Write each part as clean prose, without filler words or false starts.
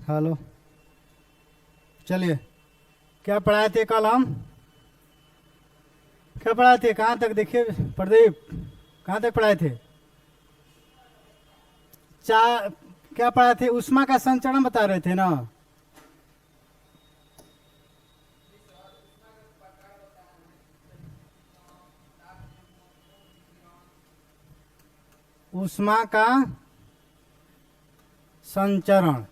Hello. चलिए, क्या पढ़ाए थे कल हम? क्या पढ़ाए थे? कहाँ तक देखिए प्रदीप, कहाँ तक पढ़ाए थे? चा क्या पढ़ाए थे? ऊष्मा का संचरण बता रहे थे ना? ऊष्मा का संचरण।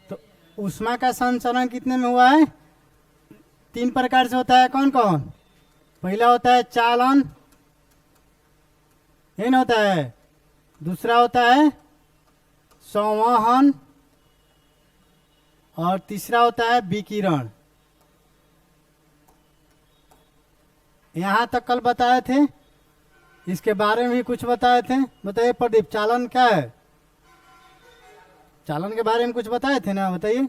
तो ऊष्मा का संचरण कितने में हुआ है? 3 प्रकार से होता है। कौन कौन? पहला होता है चालन, ये न होता है। दूसरा होता है संवहन, और तीसरा होता है विकिरण। यहाँ तक कल बताए थे, इसके बारे में भी कुछ बताए थे। बताइए प्रदीप, चालन क्या है? चालन के बारे में कुछ बताए थे ना? बताइए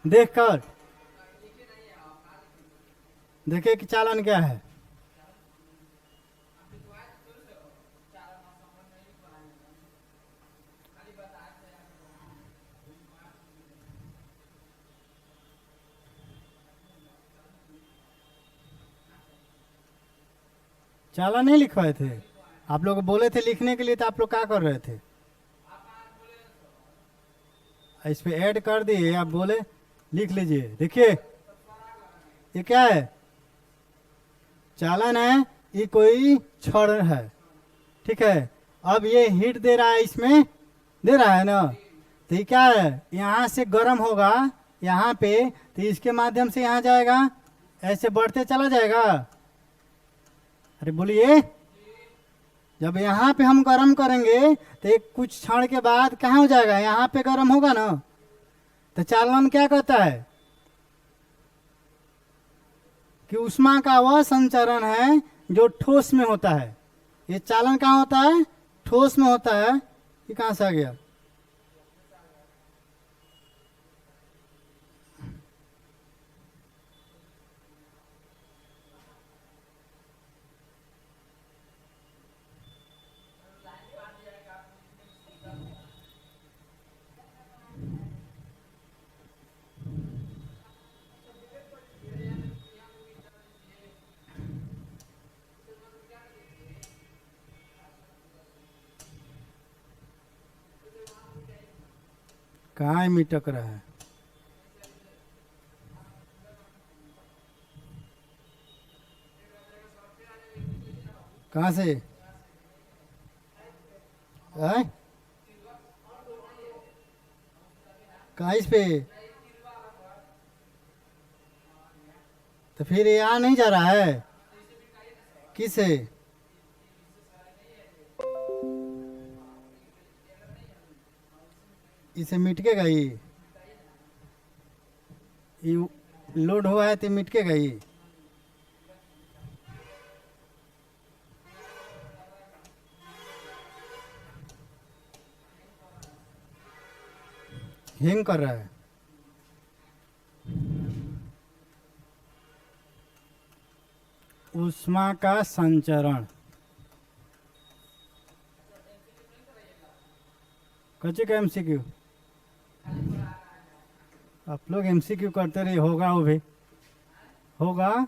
देखकर, देखिए कि चालन क्या है। चालन नहीं लिखवाए थे? आप लोग बोले थे लिखने के लिए, तो आप लोग क्या कर रहे थे? इस पे ऐड कर दिए, आप बोले लिख लीजिए। देखिए ये क्या है? चालन है, ये कोई छड़ है, ठीक है। अब ये हीट दे रहा है, इसमें दे रहा है ना? तो ये क्या है? यहाँ से गर्म होगा यहाँ पे, तो इसके माध्यम से यहाँ जाएगा, ऐसे बढ़ते चला जाएगा। अरे बोलिए, जब यहाँ पे हम गर्म करेंगे तो एक कुछ क्षण के बाद कहाँ हो जाएगा? यहाँ पे गर्म होगा ना। तो चालन क्या कहता है? कि ऊष्मा का वह संचरण है जो ठोस में होता है। ये चालन कहाँ होता है? ठोस में होता है। ये कहाँ से आ गया? कहाँ मिटक रहा है? कहाँ से है? कहाँ इस पे? तो फिर ये आ नहीं जा रहा है? किसे? इसे मिटकेगा ये लोड हुआ है तो मिटकेगा ये। हिंग कर रहा है। ऊष्मा का संचरण कच्चे का एमसीक्यू। आप लोग एमसीक्यू करते रहिए, होगा वो भी होगा।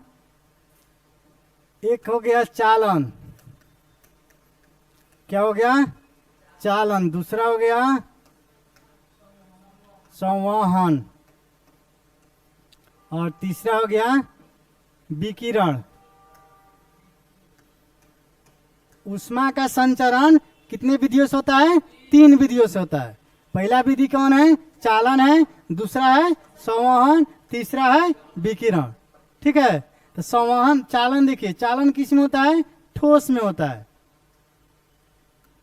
एक हो गया चालन, क्या हो गया? चालन। दूसरा हो गया संवहन, और तीसरा हो गया विकिरण। ऊष्मा का संचरण कितने विधियों से होता है? 3 विधियों से होता है। पहला विधि कौन है? चालन है। दूसरा है संवहन, तीसरा है विकिरण, ठीक है। तो संवहन, चालन देखिए, चालन किस में होता है? ठोस में होता है।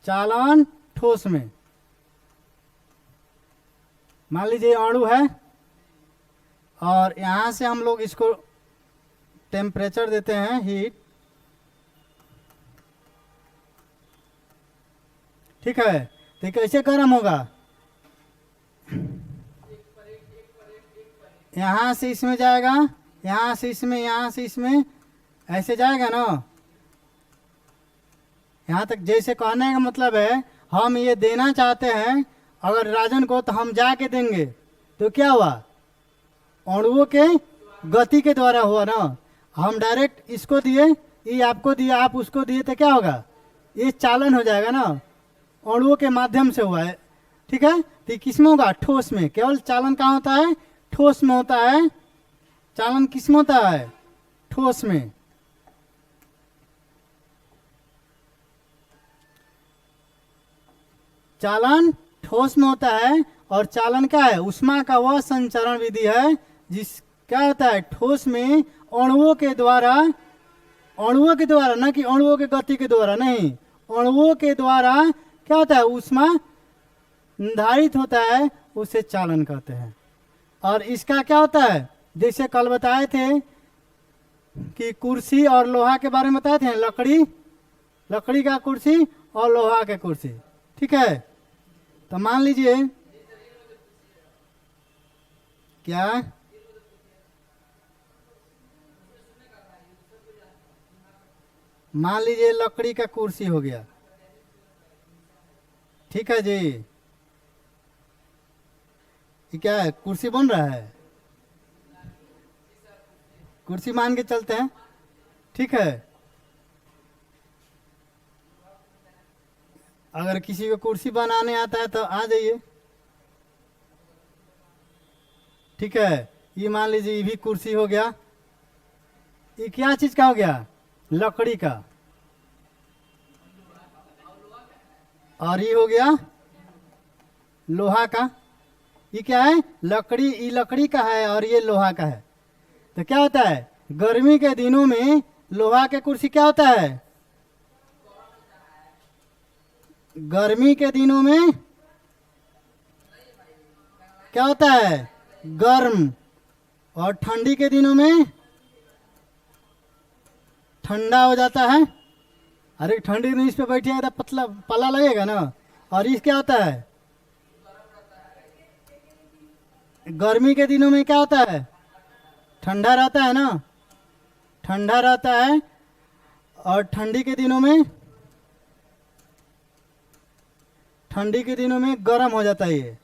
चालन ठोस में। मान लीजिए अणु है, और यहां से हम लोग इसको टेम्परेचर देते हैं, हीट, ठीक है। तो कैसे गर्म होगा? यहां से इसमें जाएगा, यहां से इसमें, यहां से इसमें, ऐसे जाएगा ना। यहाँ तक जैसे कहने का मतलब है हम ये देना चाहते हैं अगर राजन को, तो हम जाके देंगे, तो क्या हुआ, अणुओं के गति के द्वारा हुआ ना। हम डायरेक्ट इसको दिए, ये आपको दिया, आप उसको दिए, तो क्या होगा, ये चालन हो जाएगा ना, अणुओं के माध्यम से हुआ है। ठीक है, तो ये किस में होगा, ठोस में। केवल चालन कहाँ होता है, ठोस में होता है। चालन किस में होता है, ठोस में। चालन ठोस में होता है, और चालन क्या है, ऊष्मा का वह संचरण विधि है जिस क्या होता है, ठोस में अणुओं के द्वारा, अणुओं के द्वारा, न कि अणुओं के गति के द्वारा, नहीं, अणुओं के द्वारा क्या होता है, ऊष्मा निर्धारित होता है, उसे चालन कहते हैं। और इसका क्या होता है, जैसे कल बताए थे कि कुर्सी और लोहा के बारे में बताए थे, लकड़ी का कुर्सी और लोहा के कुर्सी। ठीक है, तो मान लीजिए क्या, मान लीजिए लकड़ी का कुर्सी हो गया। ठीक है जी, ये क्या है, कुर्सी बन रहा है, कुर्सी मान के चलते हैं। ठीक है, अगर किसी को कुर्सी बनाने आता है तो आ जाइए। ठीक है, ये मान लीजिए ये भी कुर्सी हो गया। ये क्या चीज का हो गया, लकड़ी का। और ये हो गया लोहा का। ये क्या है, लकड़ी, ये लकड़ी का है और ये लोहा का है। तो क्या होता है, गर्मी के दिनों में लोहा के कुर्सी क्या होता है, गर्मी के दिनों में क्या होता है, गर्म, और ठंडी के दिनों में ठंडा हो जाता है। अरे ठंडी में इस पे बैठिएगा तो पतला पला लगेगा ना। और इस क्या होता है, गर्मी के दिनों में क्या होता है, ठंडा रहता है ना, ठंडा रहता है। और ठंडी के दिनों में, ठंडी के दिनों में गर्म हो जाता है ये।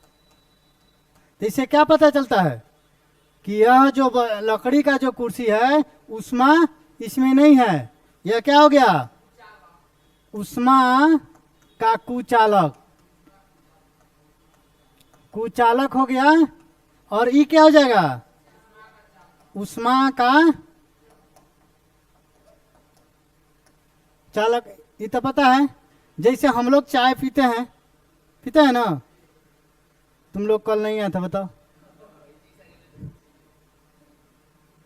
तो इससे क्या पता चलता है कि यह जो लकड़ी का जो कुर्सी है ऊष्मा इसमें नहीं है। यह क्या हो गया, ऊष्मा का कुचालक, कुचालक हो गया। और ये क्या हो जाएगा, ऊष्मा का चालक। ये तो पता है, जैसे हम लोग चाय पीते हैं ना, तुम लोग कल नहीं आया था, बताओ,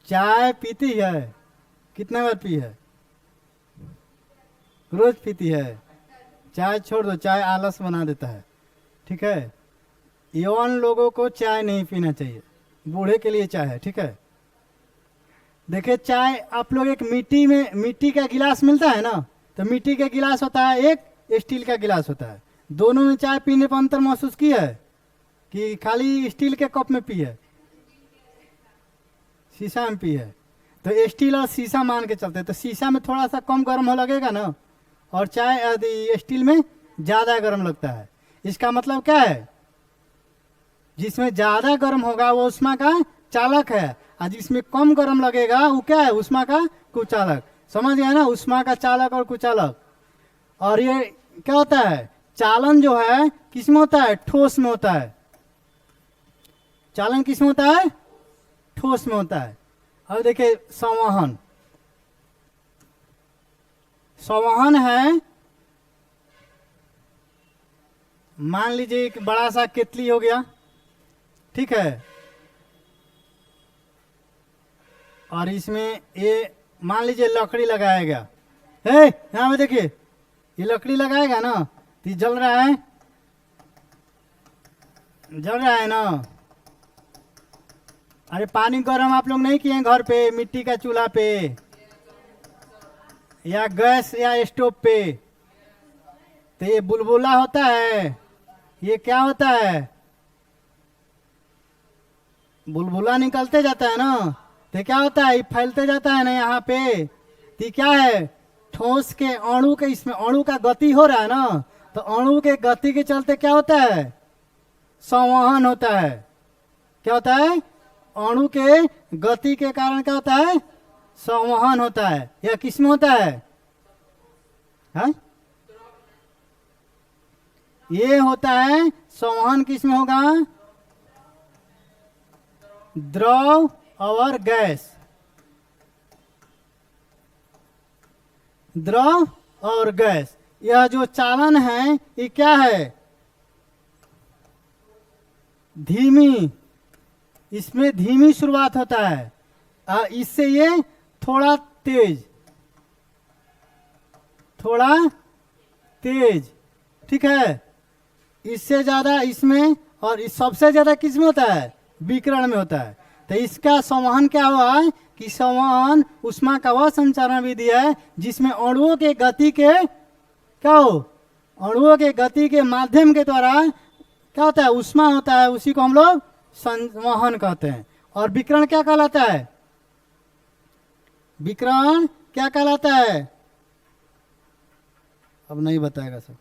चाय पीती है, कितना बार पी है, रोज पीती है। चाय छोड़ दो, चाय आलस बना देता है। ठीक है, यौवन लोगों को चाय नहीं पीना चाहिए, बूढ़े के लिए चाय है। ठीक है, देखिए चाय आप लोग एक मिट्टी का गिलास मिलता है ना, तो मिट्टी का गिलास होता है, एक स्टील का गिलास होता है। दोनों में चाय पीने पर अंतर महसूस किया है कि खाली स्टील के कप में पी है, शीशा में पी है। तो स्टील और शीशा मान के चलते हैं, तो शीशा में थोड़ा सा कम गर्म हो लगेगा ना, और चाय स्टील में ज़्यादा गर्म लगता है। इसका मतलब क्या है, जिसमें ज़्यादा गर्म होगा वो ऊष्मा का चालक है, और जिसमें कम गर्म लगेगा वो क्या है, ऊष्मा का कुचालक। समझ गया ना, ऊष्मा का चालक और कुचालक। और ये क्या होता है, चालन जो है किस में होता है, ठोस में होता है। चालन किस में होता है, ठोस में होता है। अब देखिए संवहन, संवहन है, मान लीजिए एक बड़ा सा केतली हो गया। ठीक है, और इसमें ये मान लीजिए लकड़ी लगाया गया है, यहाँ पे देखिए ये लकड़ी लगाएगा ना, तो ये जल रहा है, जल रहा है ना। अरे पानी गर्म आप लोग नहीं किए घर पे, मिट्टी का चूल्हा पे या गैस या स्टोव पे, तो ये बुलबुला होता है, ये क्या होता है, बुलबुला निकलते जाता है ना, तो क्या होता है, ये फैलते जाता है ना यहाँ पे। तो क्या है, ठोस के अणु के, इसमें अणु का गति हो रहा है ना, तो अणु के गति के चलते क्या होता है, संवहन होता है। क्या होता है, अणु के गति के कारण क्या होता है, संवहन होता है। यह किसमें होता है, ये होता है संवहन किसमें होगा, द्रव और गैस, द्रव और गैस। यह जो चालन है ये क्या है, धीमी, इसमें धीमी शुरुआत होता है, इससे ये थोड़ा तेज, थोड़ा तेज, ठीक है। इससे ज्यादा इसमें, और इस सबसे ज्यादा किस में होता है, विकिरण में होता है। तो इसका संवहन क्या हुआ है कि संवहन उष्मा का वह संचारण विधि है जिसमें अणुओं के गति के क्या हो, अणुओं के गति के माध्यम के द्वारा क्या होता है, उष्मा होता है, उसी को हम लोग संवहन कहते हैं। और विकिरण क्या कहलाता है, विकिरण क्या कहलाता है, अब नहीं बताएगा सब।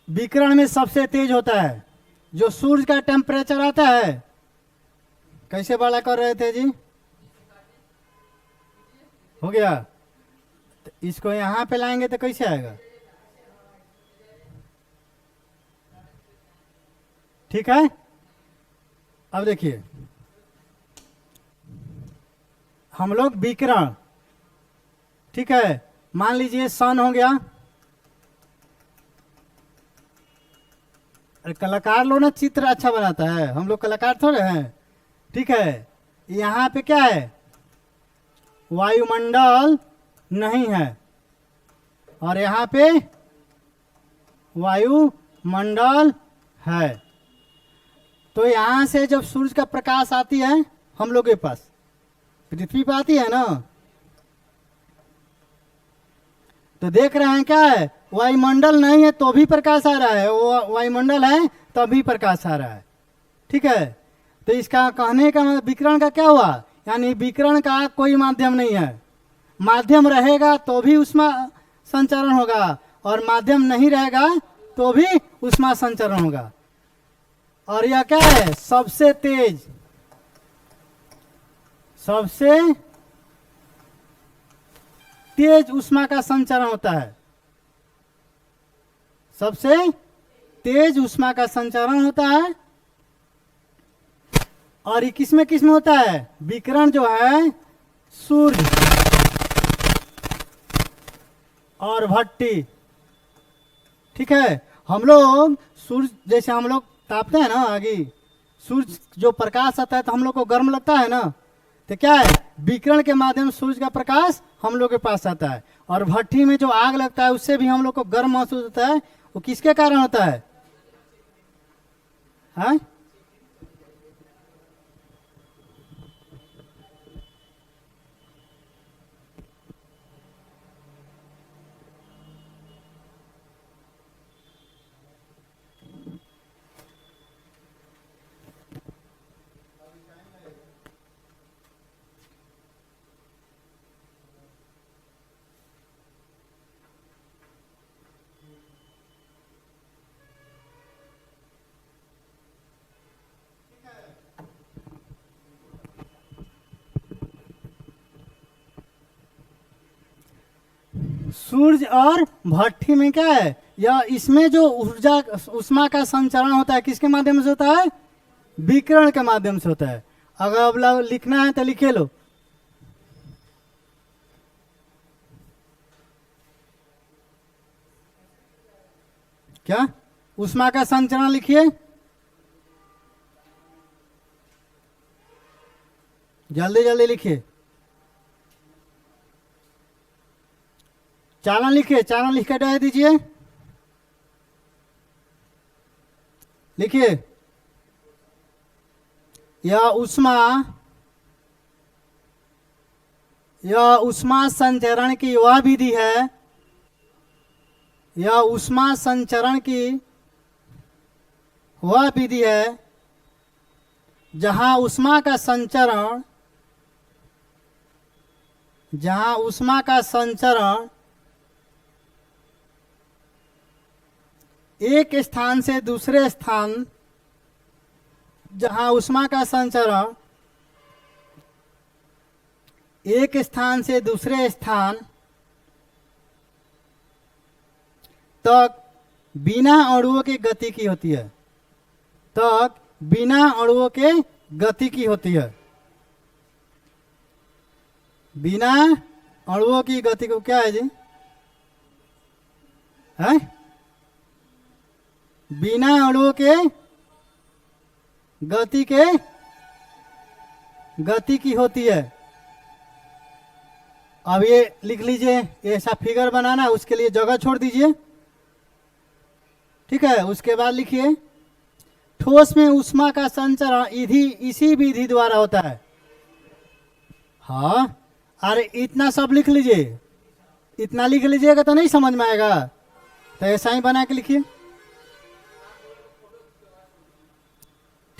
विकिरण में सबसे तेज होता है जो सूर्य का टेम्परेचर आता है। कैसे बड़ा कर रहे थे जी, हो गया। तो इसको यहां पे लाएंगे तो कैसे आएगा, ठीक है। अब देखिए हम लोग विकिरण, ठीक है, मान लीजिए सन हो गया। अरे कलाकार लोग ना चित्र अच्छा बनाता है, हम लोग कलाकार थोड़े हैं, ठीक है। यहाँ पे क्या है, वायुमंडल नहीं है, और यहाँ पे वायुमंडल है। तो यहाँ से जब सूरज का प्रकाश आती है हम लोग के पास, पृथ्वी पे आती है ना, तो देख रहे हैं क्या है, वायुमंडल नहीं है तो भी प्रकाश आ रहा है, वो वायुमंडल है तभी प्रकाश आ रहा है, ठीक है। तो इसका कहने का मतलब विकिरण का क्या हुआ, यानी विकिरण का कोई माध्यम नहीं है। माध्यम रहेगा तो भी उष्मा संचरण होगा, और माध्यम नहीं रहेगा तो भी उष्मा संचरण होगा। और यह क्या है, सबसे तेज, सबसे तेज उष्मा का संचरण होता है, सबसे तेज उष्मा का संचरण होता है। और ये किसमें किसमें होता है, विकिरण जो है सूर्य और भट्टी, ठीक है। हम लोग सूर्य, जैसे हम लोग तापते हैं ना आगे, सूर्य जो प्रकाश आता है तो हम लोग को गर्म लगता है ना, तो क्या है, विकिरण के माध्यम से सूर्य का प्रकाश हम लोग के पास आता है। और भट्टी में जो आग लगता है उससे भी हम लोग को गर्म महसूस होता है, वो किसके कारण होता है, हाँ? सूर्य और भट्टी में क्या है, या इसमें जो ऊर्जा उष्मा का संचरण होता है किसके माध्यम से होता है, विकिरण के माध्यम से होता है। अगर अब लिखना है तो लिखे लो, क्या उष्मा का संचरण लिखिए, जल्दी जल्दी लिखिए, चालन लिखिए, चालन लिख कर दे दीजिए, लिखिए। यह उष्मा संचरण की वह विधि है, यह उष्मा संचरण की वह विधि है जहां उष्मा का संचरण एक स्थान से दूसरे स्थान जहां उष्मा का संचरण एक स्थान से दूसरे स्थान तक बिना अणुओं की गति की होती है, बिना अणुओं के गति की होती है। बिना अणुओं की गति को क्या है जी? है बिना अणुओं के गति की होती है। अब ये लिख लीजिए, ऐसा फिगर बनाना है, उसके लिए जगह छोड़ दीजिए। ठीक है, उसके बाद लिखिए ठोस में ऊष्मा का संचरण इसी विधि द्वारा होता है। हाँ, अरे इतना सब लिख लीजिए, इतना लिख लीजिएगा तो नहीं समझ में आएगा, तो ऐसा ही बना के लिखिए।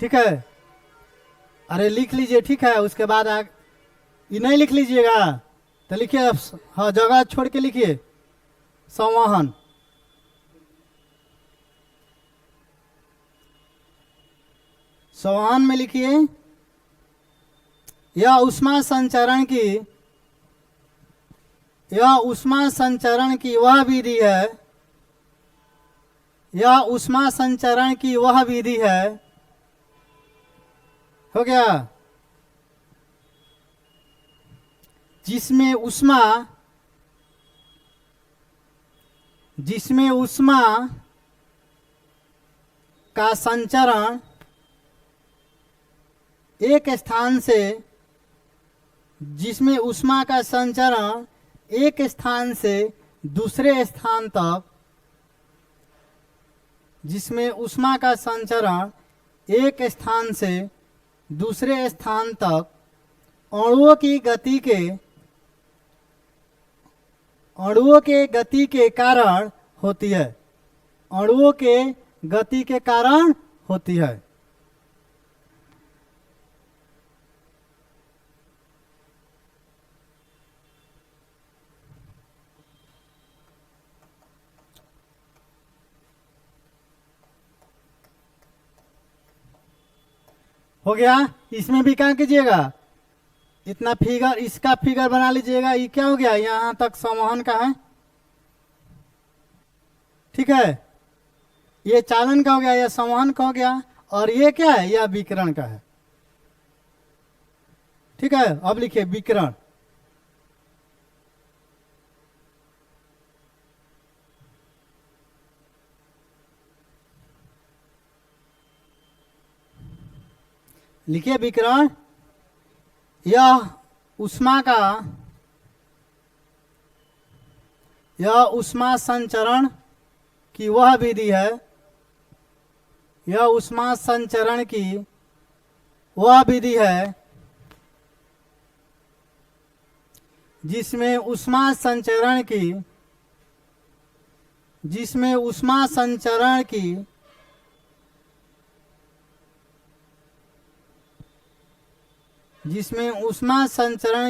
ठीक है, अरे लिख लीजिए। ठीक है, उसके बाद ये नहीं लिख लीजिएगा तो लिखिए, हाँ जगह छोड़ के लिखिए संवहन। संवहन में लिखिए यह ऊष्मा संचरण की वह विधि है, यह ऊष्मा संचरण की वह विधि है। हो गया? जिसमें ऊष्मा का संचरण एक स्थान से दूसरे स्थान तक, जिसमें ऊष्मा का संचरण एक स्थान से दूसरे स्थान तक अणुओं की गति के कारण होती है। अणुओं के गति के कारण होती है। हो गया? इसमें भी क्या कीजिएगा, इतना फिगर, इसका फिगर बना लीजिएगा। ये क्या हो गया, यहां तक संवहन का है। ठीक है, ये चालन का हो गया, यह संवहन का हो गया, और ये क्या है, यह विकिरण का है। ठीक है, अब लिखिए विकिरण। लिखिए विकिरण, यह ऊष्मा संचरण की वह विधि है, यह ऊष्मा संचरण की वह विधि है जिसमें ऊष्मा संचरण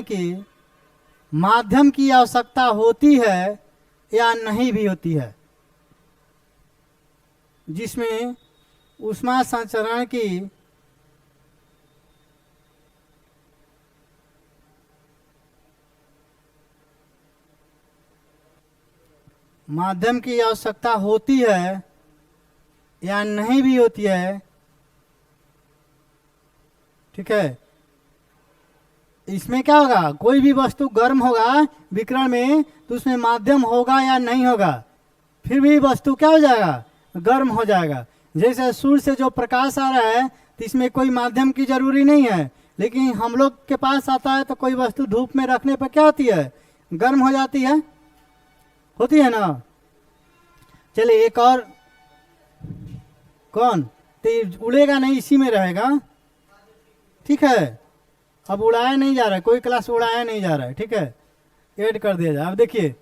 की माध्यम की आवश्यकता होती है या नहीं भी होती है। जिसमें ऊष्मा संचरण की माध्यम की आवश्यकता होती है या नहीं भी होती है। ठीक है, इसमें क्या होगा, कोई भी वस्तु गर्म होगा विकिरण में तो उसमें माध्यम होगा या नहीं होगा, फिर भी वस्तु क्या हो जाएगा, गर्म हो जाएगा। जैसे सूर्य से जो प्रकाश आ रहा है तो इसमें कोई माध्यम की जरूरी नहीं है, लेकिन हम लोग के पास आता है तो कोई वस्तु धूप में रखने पर क्या होती है, गर्म हो जाती है, होती है ना। चलिए एक और, कौन, तो उड़ेगा नहीं, इसी में रहेगा। ठीक है, अब उड़ाया नहीं जा रहा है, कोई क्लास उड़ाया नहीं जा रहा है। ठीक है, ऐड कर दिया जाए। अब देखिए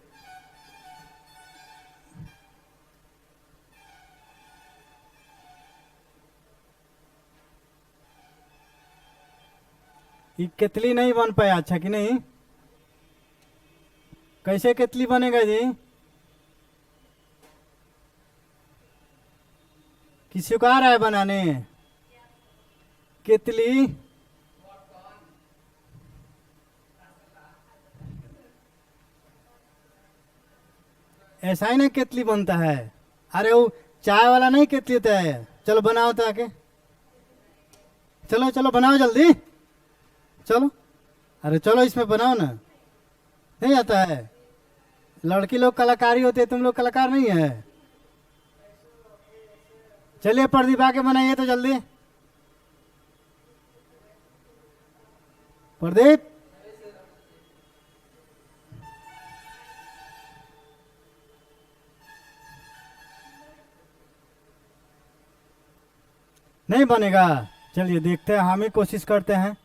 ये केतली नहीं बन पाया, अच्छा कि नहीं? कैसे केतली बनेगा जी? किसी को आ रहा है बनाने केतली? ऐसा ही ना केतली बनता है। अरे वो चाय वाला नहीं केतली होता है। चलो बनाओ तो आके, चलो चलो बनाओ जल्दी, चलो। अरे चलो इसमें बनाओ ना, नहीं आता है? लड़की लोग कलाकारी होते हैं, तुम लोग कलाकार नहीं है। चलिए प्रदीप आके बनाइए तो जल्दी। प्रदीप, नहीं बनेगा? चलिए देखते हैं, हम ही कोशिश करते हैं।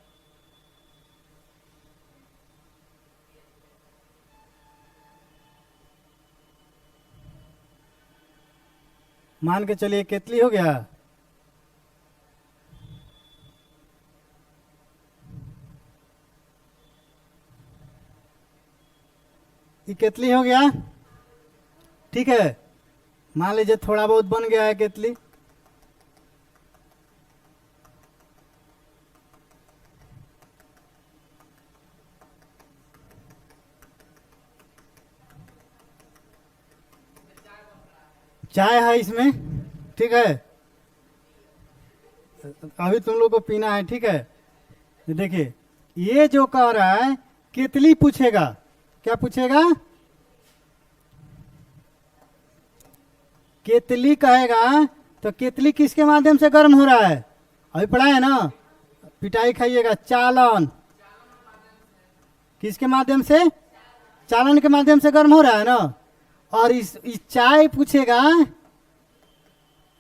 मान के चलिए केतली हो गया। ये केतली हो गया, ठीक है। मान लीजिए थोड़ा बहुत बन गया है केतली। चाय है इसमें, ठीक है। अभी तुम लोग को पीना है, ठीक है। देखिए ये जो कह रहा है केतली पूछेगा, क्या पूछेगा? केतली कहेगा तो केतली किसके माध्यम से गर्म हो रहा है? अभी पढ़ा है ना, पिटाई खाइएगा। चालन, किसके माध्यम से? चालन के माध्यम से गर्म हो रहा है ना। और इस चाय पूछेगा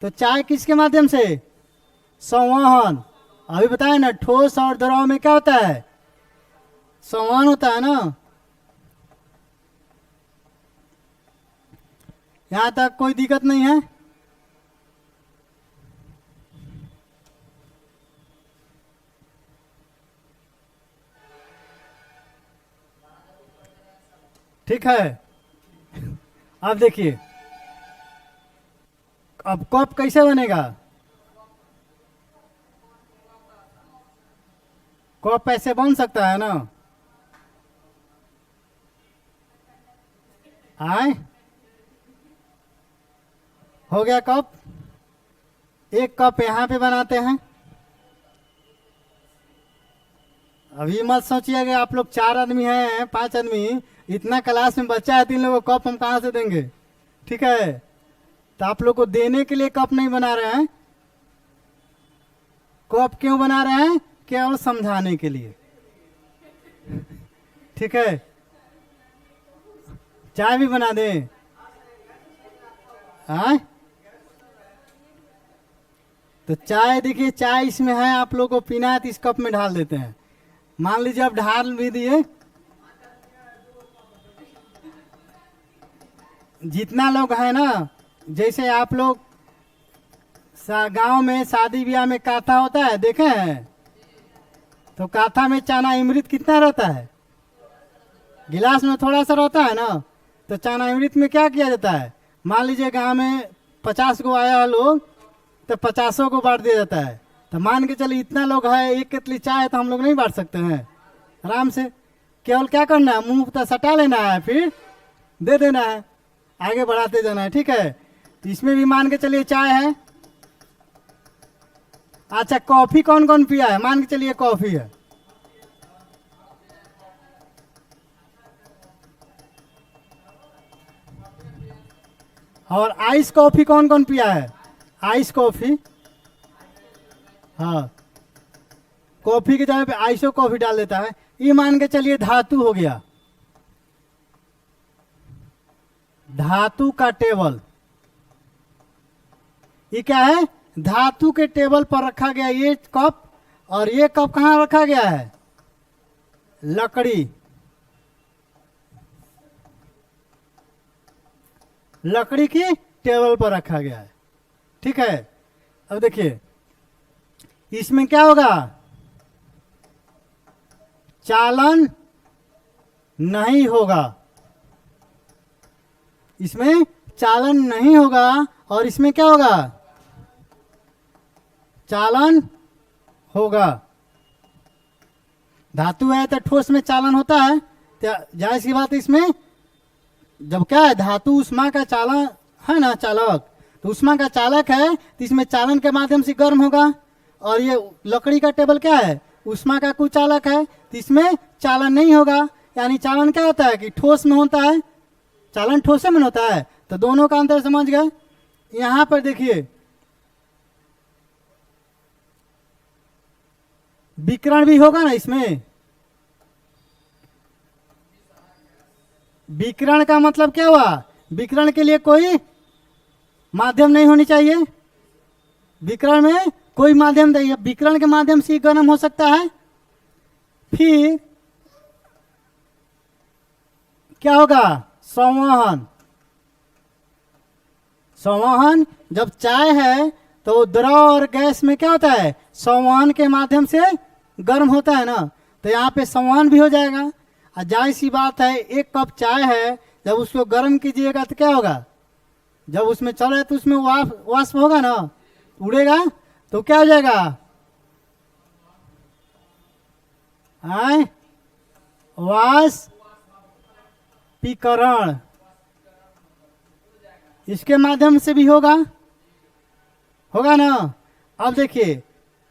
तो चाय किसके माध्यम से? संवहन। अभी बताए ना, ठोस और द्रव में क्या होता है? संवहन होता है ना। यहां तक कोई दिक्कत नहीं है? ठीक है। अब देखिए, अब कप कैसे बनेगा? कप ऐसे बन सकता है ना? आए, हो गया कप। एक कप यहाँ पे बनाते हैं। अभी मत सोचिए कि आप लोग 4 आदमी हैं, 5 आदमी, इतना क्लास में बच्चा है, 3 लोगों को कप हम कहाँ से देंगे? ठीक है, तो आप लोग को देने के लिए कप नहीं बना रहे हैं। कप क्यों बना रहे हैं? केवल समझाने के लिए, ठीक है। चाय भी बना दें? हाँ, तो चाय देखिए, चाय इसमें है, आप लोग को पीना है तो इस कप में ढाल देते हैं। मान लीजिए आप ढाल भी दिए, जितना लोग है ना, जैसे आप लोग गांव में शादी ब्याह में काथा होता है, देखे हैं? तो काथा में चना अमृत कितना रहता है? गिलास में थोड़ा सा रहता है ना। तो चना अमृत में क्या किया जाता है? मान लीजिए गांव में 50 को आया लोग, तो 50 को बांट दिया जाता है। तो मान के चलिए इतना लोग है, एक केतली चाय है, तो हम लोग नहीं बांट सकते हैं आराम से? केवल क्या करना है, मुंह तो सटा लेना है, फिर दे देना है, आगे बढ़ाते जाना है, ठीक है। तो इसमें भी मान के चलिए चाय है। अच्छा, कॉफी कौन कौन पिया है? मान के चलिए कॉफी है। और आइस कॉफी कौन कौन पिया है? आइस कॉफी, हाँ, कॉफी की जगह पे आइसो कॉफी डाल देता है। ये मान के चलिए धातु हो गया, धातु का टेबल। ये क्या है? धातु के टेबल पर रखा गया ये कप। और ये कप कहाँ रखा गया है? लकड़ी, लकड़ी की टेबल पर रखा गया है, ठीक है। अब देखिए इसमें क्या होगा? चालन नहीं होगा, इसमें चालन नहीं होगा और इसमें क्या होगा, चालन होगा। धातु है तो ठोस में चालन होता है, तो जाहिर सी बात है इसमें जब क्या है धातु उष्मा का चालन है ना, चालक, तो उष्मा का चालक है तो इसमें चालन के माध्यम से गर्म होगा। और ये लकड़ी का टेबल क्या है, उष्मा का कुचालक है, तो इसमें चालन नहीं होगा। यानी चालन क्या होता है कि ठोस में होता है, चालन ठोसे में होता है। तो दोनों का अंतर समझ गए। यहां पर देखिए विकिरण भी होगा ना इसमें। विकिरण का मतलब क्या हुआ, विकिरण के लिए कोई माध्यम नहीं होनी चाहिए, विकिरण में कोई माध्यम नहीं है, विकिरण के माध्यम से गर्म हो सकता है। फिर क्या होगा, संवहन। संवहन जब चाय है तो द्रव और गैस में क्या होता है, संवहन के माध्यम से गर्म होता है ना, तो यहाँ पे संवहन भी हो जाएगा। और जाहिर सी बात है एक कप चाय है, जब उसको गर्म कीजिएगा तो क्या होगा, जब उसमें चले तो उसमें वाष्प होगा ना, उड़ेगा, तो क्या हो जाएगा, वाष्पीकरण। इसके माध्यम से भी होगा ना। अब देखिए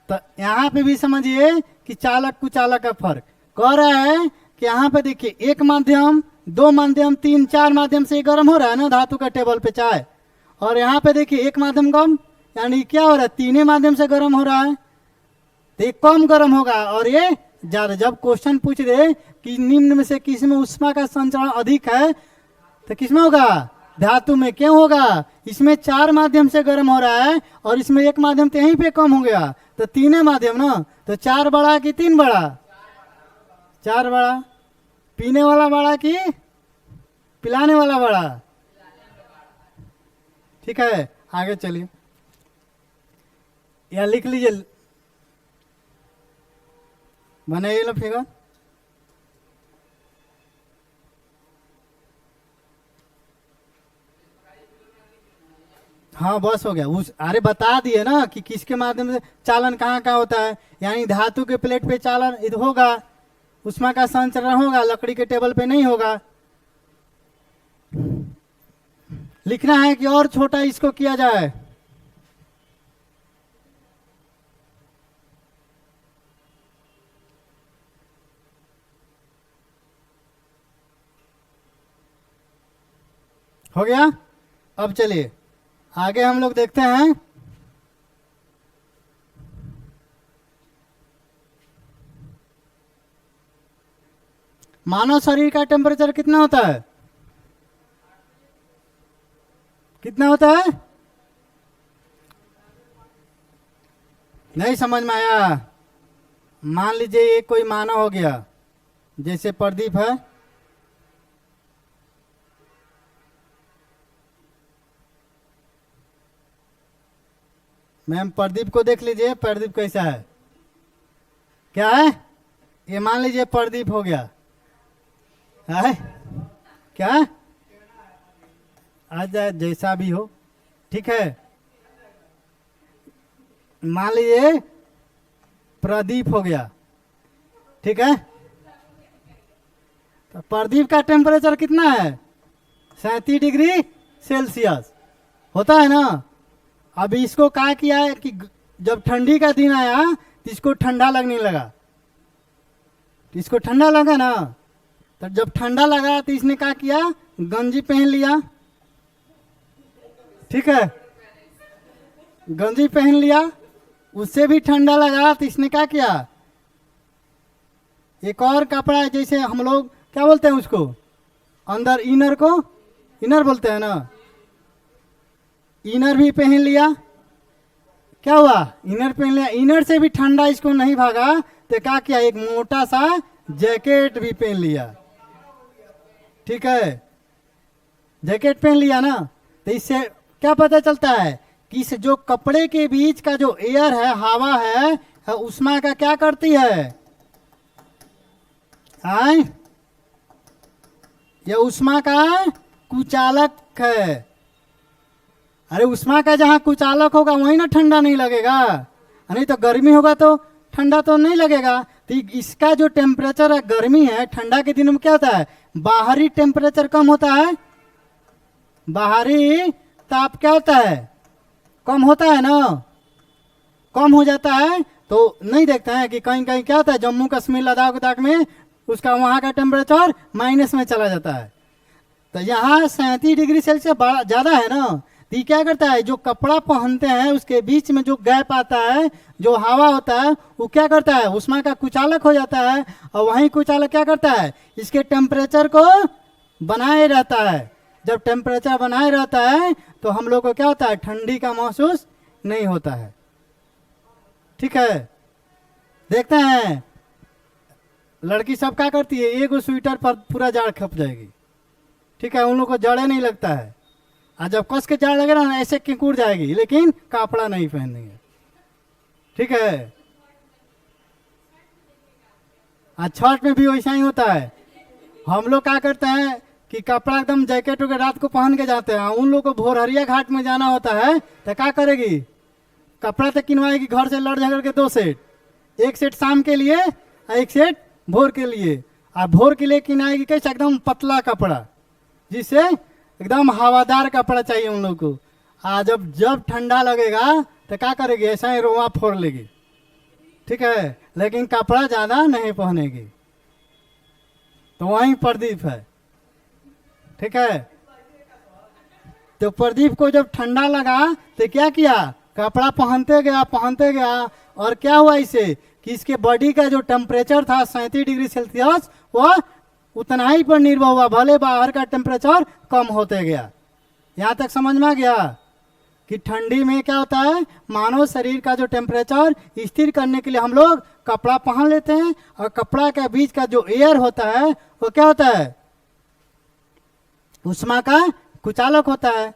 तो यहाँ पे भी समझिए कि चालक कुचालक का फर्क कह रहा है कि यहाँ पे देखिए एक माध्यम, दो माध्यम, तीन चार माध्यम से गर्म हो रहा है ना धातु का टेबल पे चाय। और यहाँ पे देखिए एक माध्यम कम, यानी क्या हो रहा है, तीनों माध्यम से गर्म हो रहा है, तो ये कम गर्म होगा और ये ज्यादा। जब क्वेश्चन पूछ रहे कि निम्न में से किस में उष्मा का संचरण अधिक है, तो किसमें होगा, धातु में। क्यों होगा, इसमें चार माध्यम से गर्म हो रहा है और इसमें एक माध्यम तो यहीं पे कम हो गया, तो तीनों माध्यम ना, तो चार बड़ा कि तीन बड़ा, चार बड़ा। पीने वाला बड़ा कि पिलाने वाला बड़ा, ठीक है। आगे चलिए, या लिख लीजिए, बनाइए लो फिगर। हाँ बस हो गया। उस अरे बता दिए ना कि किसके माध्यम से चालन कहाँ कहाँ होता है। यानी धातु के प्लेट पे चालन इधर होगा, उष्मा का संचरण होगा, लकड़ी के टेबल पे नहीं होगा। लिखना है कि और छोटा इसको किया जाए। हो गया। अब चलिए आगे हम लोग देखते हैं। मानव शरीर का टेम्परेचर कितना होता है, कितना होता है, नहीं समझ में आया। मान लीजिए ये कोई मानव हो गया, जैसे प्रदीप है, मैम प्रदीप को देख लीजिए, प्रदीप कैसा है, क्या है, ये मान लीजिए प्रदीप हो गया है, क्या आ जाए जैसा भी हो, ठीक है। मान लीजिए प्रदीप हो गया, ठीक है। तो प्रदीप का टेम्परेचर कितना है, 37 डिग्री सेल्सियस होता है ना। अब इसको क्या किया है कि जब ठंडी का दिन आया तो इसको ठंडा लगने लगा, तो इसको ठंडा लगा ना, तो जब ठंडा लगा तो इसने क्या किया, गंजी पहन लिया, ठीक है, गंजी पहन लिया। उससे भी ठंडा लगा तो इसने क्या किया, एक और कपड़ा, जैसे हम लोग क्या बोलते हैं उसको, अंदर इनर को इनर बोलते हैं ना, इनर भी पहन लिया। क्या हुआ, इनर पहन लिया, इनर से भी ठंडा इसको नहीं भागा तो क्या किया, एक मोटा सा जैकेट भी पहन लिया, ठीक है, जैकेट पहन लिया ना। तो इससे क्या पता चलता है कि इस जो कपड़े के बीच का जो एयर है, हवा है, उष्मा का क्या करती है, आए, ये उष्मा का कुचालक है। अरे उष्मा का जहाँ कुचालक होगा वहीं ना ठंडा नहीं लगेगा, नहीं तो गर्मी होगा तो ठंडा तो नहीं लगेगा। तो इसका जो टेम्परेचर है, गर्मी है, ठंडा के दिन में क्या होता है, बाहरी टेम्परेचर कम होता है, बाहरी ताप क्या होता है, कम होता है ना, कम हो जाता है। तो नहीं देखते हैं कि कहीं कहीं क्या होता है, जम्मू कश्मीर लद्दाख उद्दाख में उसका वहाँ का टेम्परेचर माइनस में चला जाता है। तो यहाँ 37 डिग्री सेल्सियस ज़्यादा है ना, तो ये क्या करता है, जो कपड़ा पहनते हैं उसके बीच में जो गैप आता है, जो हवा होता है, वो क्या करता है, उष्मा का कुचालक हो जाता है। और वहीं कुचालक क्या करता है, इसके टेम्परेचर को बनाए रहता है। जब टेम्परेचर बनाए रहता है तो हम लोग को क्या होता है, ठंडी का महसूस नहीं होता है। ठीक है, देखते हैं लड़की सब क्या करती है, एक स्वेटर पर पूरा जाड़ खप जाएगी। ठीक है, उन लोग को जाड़े नहीं लगता है, और जब कस के जाड़ लगे ना ऐसे किंकुर जाएगी, लेकिन कपड़ा नहीं पहनेंगे। ठीक है, आज छठ में भी वैसा ही होता है। हम लोग क्या करते हैं कि कपड़ा एकदम जैकेट वगैरह रात को पहन के जाते हैं। उन लोग को भोरहरिया घाट में जाना होता है तो क्या करेगी, कपड़ा तो किनवाएगी घर से लड़ झगड़ के 2 सेट, एक सेट शाम के लिए और एक सेट भोर के लिए। और भोर के लिए किनाएगी कैसे, एकदम पतला कपड़ा, जिससे एकदम हवादार कपड़ा चाहिए उन लोग को। आ जब जब ठंडा लगेगा तो क्या करेगी, ऐसा ही रोआ फोड़ लेगी। ठीक है, लेकिन कपड़ा ज़्यादा नहीं पहनेगी। तो वहीं प्रदीप है। ठीक है, तो प्रदीप को जब ठंडा लगा तो क्या किया, कपड़ा पहनते गया, और क्या हुआ इसे कि इसके बॉडी का जो टेम्परेचर था 37 डिग्री सेल्सियस, वह उतना ही पर निर्भर हुआ, भले बाहर का टेम्परेचर कम होते गया। यहाँ तक समझ में आ गया कि ठंडी में क्या होता है, मानव शरीर का जो टेम्परेचर स्थिर करने के लिए हम लोग कपड़ा पहन लेते हैं, और कपड़ा के बीच का जो एयर होता है वो क्या होता है, उष्मा का कुचालक होता है।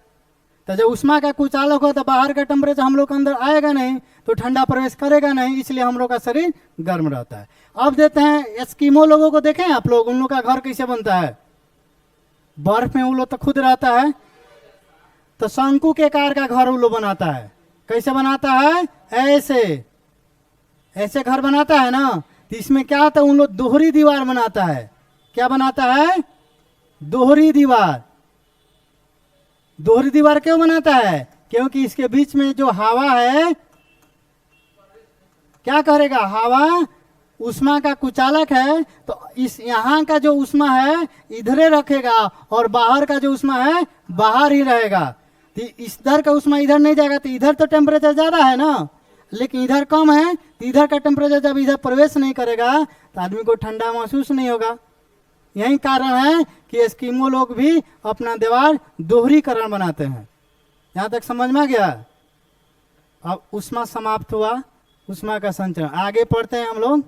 तो जब उष्मा का कुचालक हो तो बाहर का टेम्परेचर हम लोग के अंदर आएगा नहीं, तो ठंडा प्रवेश करेगा नहीं, इसलिए हम लोग का शरीर गर्म रहता है। अब देते हैं एस्किमो लोगों को, देखें आप लोग, उन लोग का घर कैसे बनता है, बर्फ में उन लोग तो खुद रहता है, तो शंकु के आकार का घर उन लोग बनाता है। कैसे बनाता है, ऐसे ऐसे घर बनाता है ना। तो इसमें क्या होता है, उन लोग दोहरी दीवार बनाता है। क्या बनाता है, दोहरी दीवार। दोहरी दीवार क्यों बनाता है, क्योंकि इसके बीच में जो हवा है क्या करेगा, हवा उष्मा का कुचालक है, तो इस यहाँ का जो उष्मा है इधरे रखेगा, और बाहर का जो उष्मा है बाहर ही रहेगा। तो इधर का उष्मा इधर नहीं जाएगा, तो इधर तो टेम्परेचर ज़्यादा है ना, लेकिन इधर कम है, तो इधर का टेम्परेचर जब इधर प्रवेश नहीं करेगा तो आदमी को ठंडा महसूस नहीं होगा। यही कारण है कि एस्किमो लोग भी अपना दीवार दोहरीकरण बनाते हैं। यहाँ तक समझ में आ गया। अब उष्मा समाप्त हुआ, उष्मा का संचरण। आगे पढ़ते हैं हम लोग।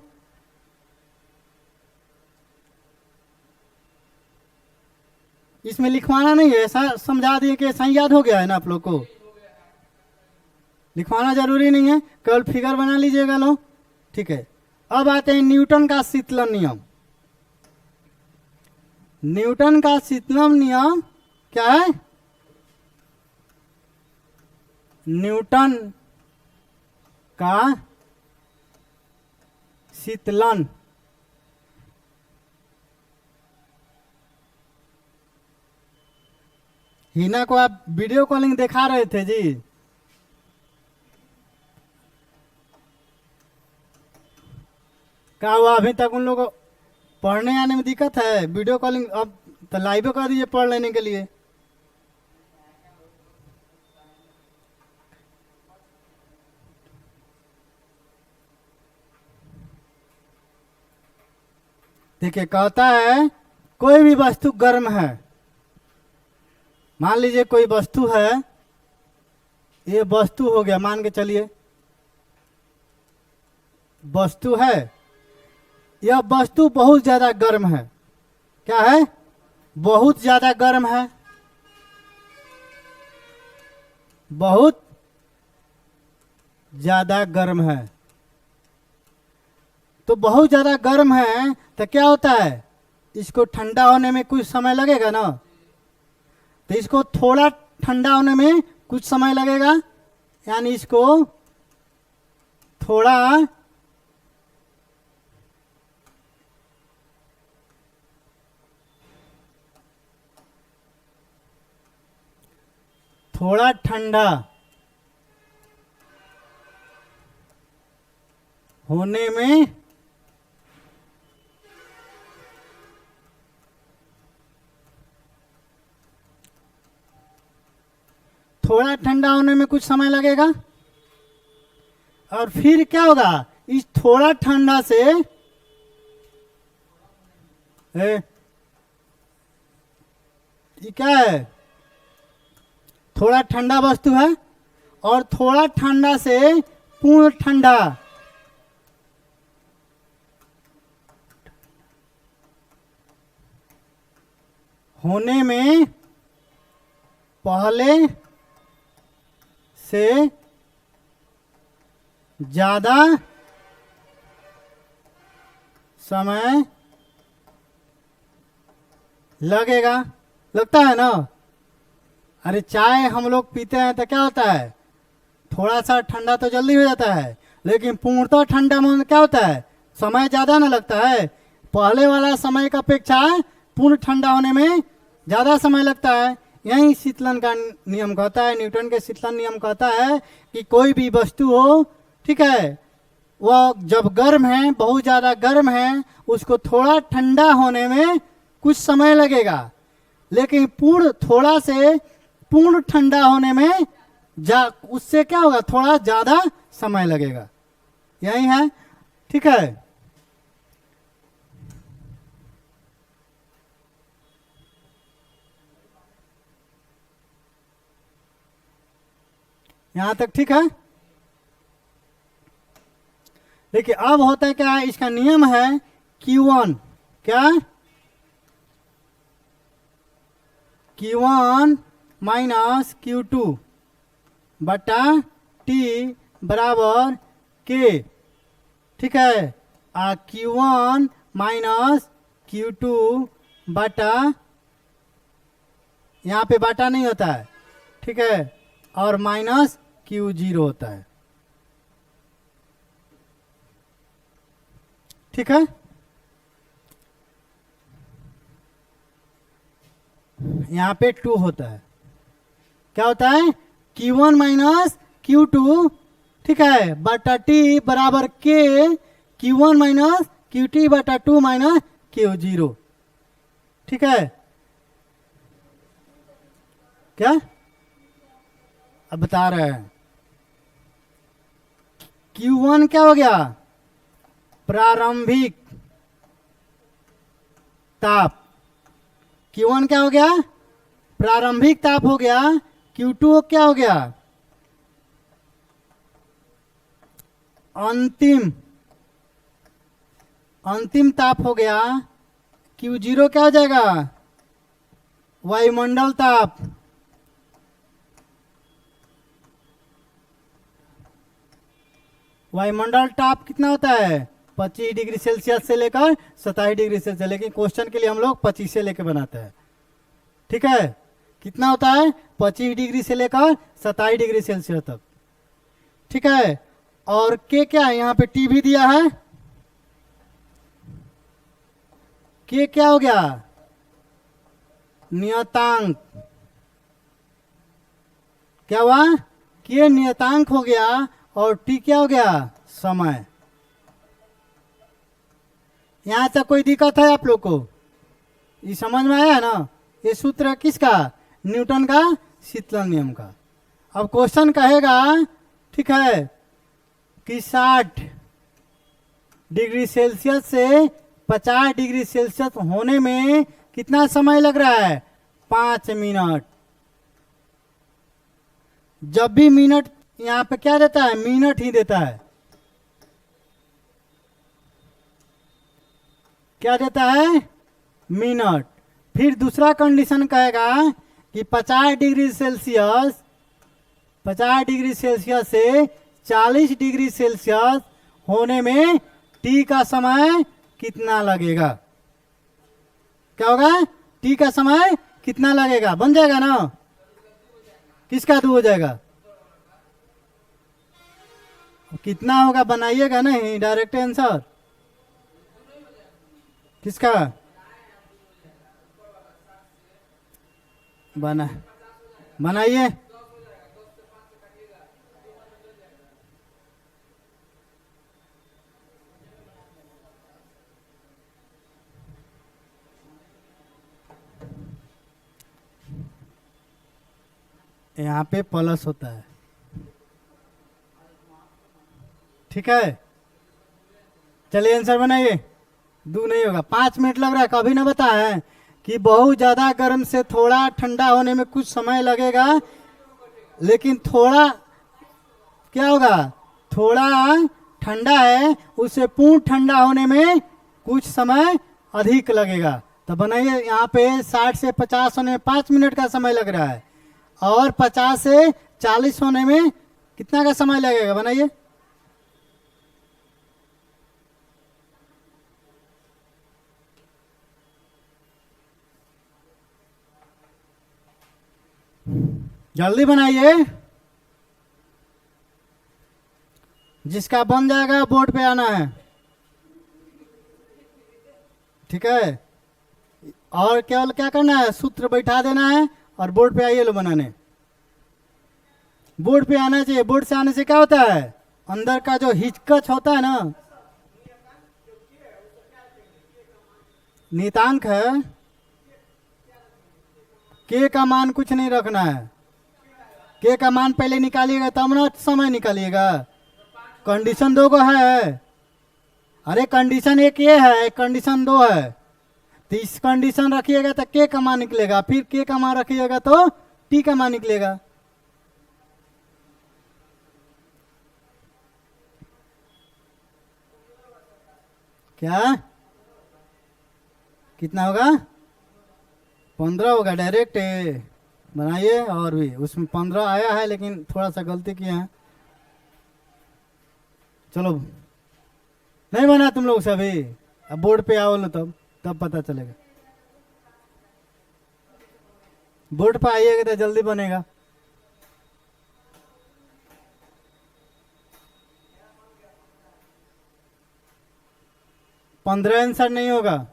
इसमें लिखवाना नहीं है, ऐसा समझा दिए कि ऐसा ही याद हो गया है ना आप लोग को, लिखवाना जरूरी नहीं है, केवल फिगर बना लीजिएगा लोग। ठीक है, अब आते हैं न्यूटन का शीतलन नियम। न्यूटन का शीतलन नियम क्या है, न्यूटन का शीतलन हिना को आप वीडियो कॉलिंग दिखा रहे थे जी, क्या हुआ, अभी तक उन लोगों को पढ़ने आने में दिक्कत है, वीडियो कॉलिंग अब तो लाइव कर दीजिए पढ़ लेने के लिए। देखिए कहता है कोई भी वस्तु गर्म है, मान लीजिए कोई वस्तु है, ये वस्तु हो गया, मान के चलिए वस्तु है, यह वस्तु बहुत ज्यादा गर्म है। क्या है, बहुत ज्यादा गर्म है, बहुत ज्यादा गर्म है। तो बहुत ज़्यादा गर्म है तो क्या होता है, इसको ठंडा होने में कुछ समय लगेगा ना, तो इसको थोड़ा ठंडा होने में कुछ समय लगेगा, यानी इसको थोड़ा ठंडा होने में कुछ समय लगेगा। और फिर क्या होगा, इस थोड़ा ठंडा से ये क्या है, थोड़ा ठंडा वस्तु है, और थोड़ा ठंडा से पूर्ण ठंडा होने में पहले से ज्यादा समय लगेगा। लगता है ना, अरे चाय हम लोग पीते हैं तो क्या होता है, थोड़ा सा ठंडा तो जल्दी हो जाता है, लेकिन पूर्णतः ठंडा में क्या होता है, समय ज़्यादा ना लगता है। पहले वाला समय की अपेक्षा पूर्ण ठंडा होने में ज़्यादा समय लगता है। यही शीतलन का नियम कहता है, न्यूटन के शीतलन नियम कहता है कि कोई भी वस्तु हो, ठीक है, वह जब गर्म है, बहुत ज़्यादा गर्म है, उसको थोड़ा ठंडा होने में कुछ समय लगेगा, लेकिन थोड़ा से पूर्ण ठंडा होने में उससे क्या होगा, थोड़ा ज़्यादा समय लगेगा। यही है, ठीक है। यहां तक ठीक है। देखिए अब होता है क्या, इसका नियम है Q1, क्या, Q1 माइनस Q2 बटा T बराबर K, ठीक है। Q1 माइनस Q2 बटा, यहाँ पे बटा नहीं होता है, ठीक है, और माइनस Q0 होता है, ठीक है। यहाँ पे 2 होता है, क्या होता है, Q1 माइनस Q2, ठीक है, बटा T बराबर K, Q1 माइनस Q2 बटा 2 माइनस Q0, ठीक है। क्या अब बता रहे हैं, Q1 क्या हो गया, प्रारंभिक ताप, Q1 क्या हो गया, प्रारंभिक ताप हो गया। Q2 क्या हो गया, अंतिम ताप हो गया। Q0 क्या हो जाएगा, वायुमंडल ताप, वायुमंडल ताप कितना होता है, 25 डिग्री सेल्सियस से लेकर 27 डिग्री सेल्सियस, लेकिन क्वेश्चन के लिए हम लोग 25 से लेकर बनाते हैं, ठीक है। कितना होता है, 25 डिग्री से लेकर 27 डिग्री सेल्सियस तक, ठीक है। और के क्या है, यहाँ पे टी भी दिया है, के क्या हो गया, नियतांक, क्या हुआ, के नियतांक हो गया, और टी क्या हो गया, समय। यहां तक कोई दिक्कत है आप लोग को, ये समझ में आया ना, ये सूत्र किसका, न्यूटन का शीतलन नियम का। अब क्वेश्चन कहेगा, ठीक है, कि 60 डिग्री सेल्सियस से 50 डिग्री सेल्सियस होने में कितना समय लग रहा है, 5 मिनट। जब भी मिनट यहाँ पे क्या देता है, मिनट ही देता है, क्या देता है, मिनट। फिर दूसरा कंडीशन कहेगा कि 50 डिग्री सेल्सियस से 40 डिग्री सेल्सियस होने में टी का समय कितना लगेगा। क्या होगा, टी का समय कितना लगेगा, बन जाएगा ना। किसका 2 हो जाएगा, कितना होगा बनाइएगा नहीं, डायरेक्ट आंसर किसका बनाइए। यहाँ पे प्लस होता है, ठीक है। चलिए आंसर बनाइए। 2 नहीं होगा, 5 मिनट लग रहा है। कभी ना बताया है कि बहुत ज्यादा गर्म से थोड़ा ठंडा होने में कुछ समय लगेगा, लेकिन थोड़ा क्या होगा, थोड़ा ठंडा है उससे पूर्ण ठंडा होने में कुछ समय अधिक लगेगा। तो बनाइए, यहाँ पे 60 से 50 होने में 5 मिनट का समय लग रहा है, और 50 से 40 होने में कितना का समय लगेगा, बनाइए। जल्दी बनाइए, जिसका बन जाएगा बोर्ड पे आना है, ठीक है। और केवल क्या करना है, सूत्र बैठा देना है और बोर्ड पे आइए लो बनाने। बोर्ड पे आना चाहिए। बोर्ड से आने से क्या होता है, अंदर का जो हिचकच होता है ना, नियतांक है, के का मान कुछ नहीं रखना है। के का मान पहले निकालिएगा तब ना समय निकालिएगा। कंडीशन 2 को है, अरे कंडीशन 1 ये है, कंडीशन 2 है। तो इस कंडीशन रखिएगा तो के का मान निकलेगा, फिर के का मान रखिएगा तो टी का मान निकलेगा। क्या कितना होगा, 15 होगा डायरेक्ट। बनाइए, और भी उसमें 15 आया है, लेकिन थोड़ा सा गलती किया है। चलो, नहीं बना तुम लोग सभी, अब बोर्ड पे आओ लो तब पता चलेगा। बोर्ड पे आइएगा तो जल्दी बनेगा। पंद्रह आंसर नहीं होगा।